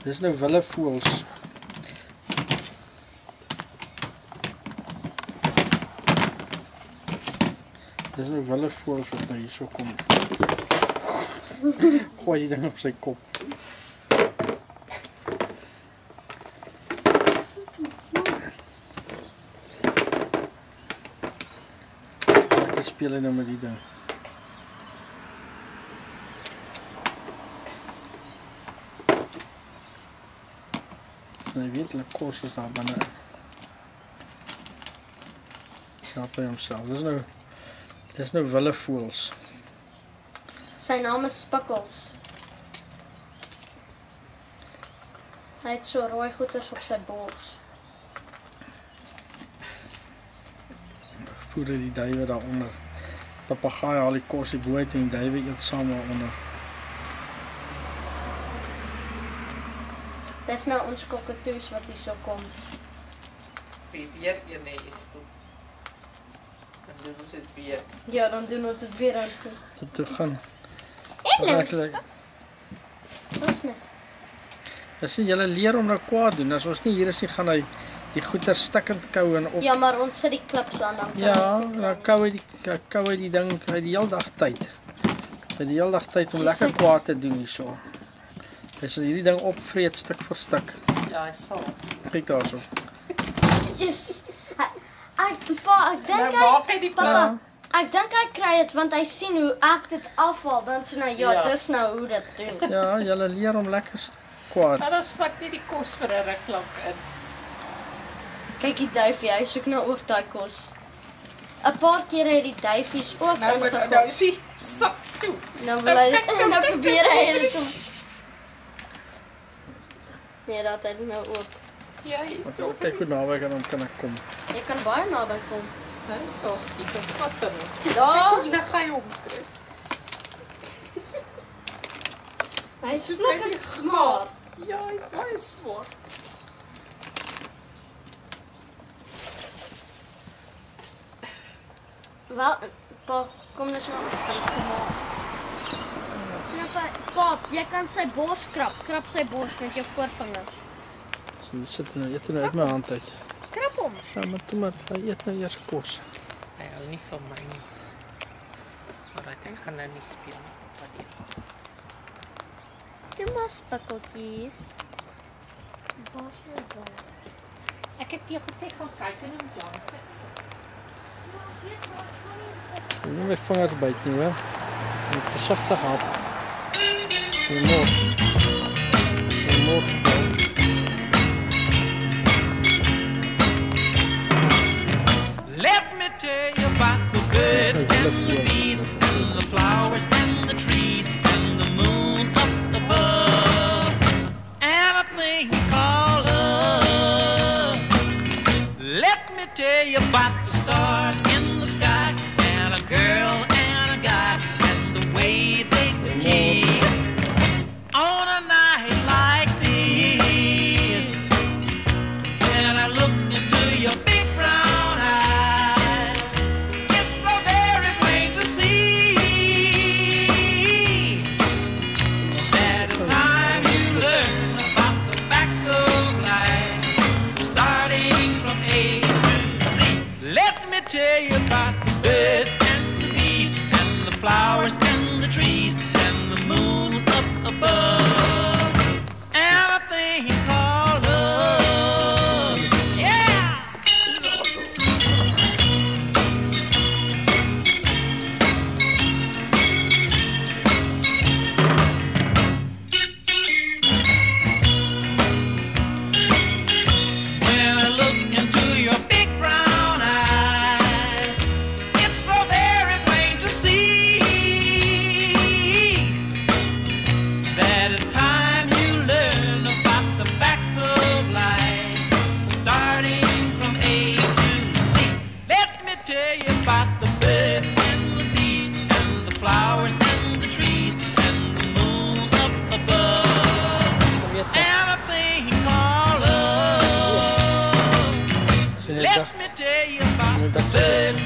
Dis nou willevoëls. Dis nou willevoëls wat nou hierso kom. Gooi die ding op sy kop. Ek speel nou met die ding. En jy weet, hulle kos is daar binne. Ja, by homself. Dis nou willevoëls. Sy naam is Spikkels. Hy het so rooi goeters op sy bors. Voer die duwe daaronder. Papegaai haal die kos die bo uit en die duwe eet saam daaronder. Dis nou ons kokkatoes wat hier so kom. Wie weer een iets doen. Dan doen ons dit weer. Ja, dan doen ons dit weer aan. Dit te gaan. Hallo. Wat net? Dis nie julle leer om nou kwaad doen. As ons nie hier is nie, gaan hy die goeie stikkend kou en op. Ja, maar ons sit die klips aan dan. Ja, dan kou hy die ding hy die hele dag tyd. Hy die hele dag tyd om lekker kwaad te doen hierso. Hy sal hierdie ding opvreet stuk vir stuk. Ja, hy sal. Kyk daarso. Yes. Ek dink ek dink hy kry dit want hy sien hoe ek dit afval dan sê nou ja, dis nou hoe dit doen. Ja, julle leer om lekker kwaad. Maar ons vat nie die kos vir 'n ruk lank in. Kyk die duifie, hy soek nou ook daai kos. 'n Paar keer het die duifies ook ingekom. Nou is hy sak toe. Nou wil hy dit nou probeer hy dit om. Nee, dat het nou ook. Ja, kyk hoe naby aan hom kan ek kom. Jy kan baie naby kom. Nou so, jy kan vat hom. Ja. Hoe lig hy hom, Chris? Hy is flikkend smart. Ja, hy is baie smart. Wel, pa, kom nou so aan. Pap, jy kan sy bors krap sy bors met jou voorvingers. So jy sit nou, eet nou uit my hand uit. Krap hom. Ja, maar toe maar, hy eet nou eers kos. Hy hou nie van my nie. Maar ek gaan nou nie speel nie. Wat jy? Toe maar spikkeltjies. Waar is my bal? Ek het vir jou gesê gaan kyk en hom dans. Jy moet my vingers byt nie, hoor. Jy moet versigtig hap. Jy mors. Let me tell you about the birds and the bees and the flowers and the trees and the moon up above and a thing called love. Let me tell you about the stars in the sky and a girl and a guy and the way they can kiss on a night like this. When I look into your big brown eyes, it's so very plain to see that it's time you learn about the facts of life, starting from A to Z. Let me tell you about the birds and the bees and the flowers and the trees and the moon up above and a thing called love. Yeah! When I look into your big brown eyes, it's so very plain to see that it's time you learn about the facts of life, starting from A to Z. Let me tell you about the birds and the bees and the flowers and the trees and the moon up above and a thing called love. Let me tell you about the birds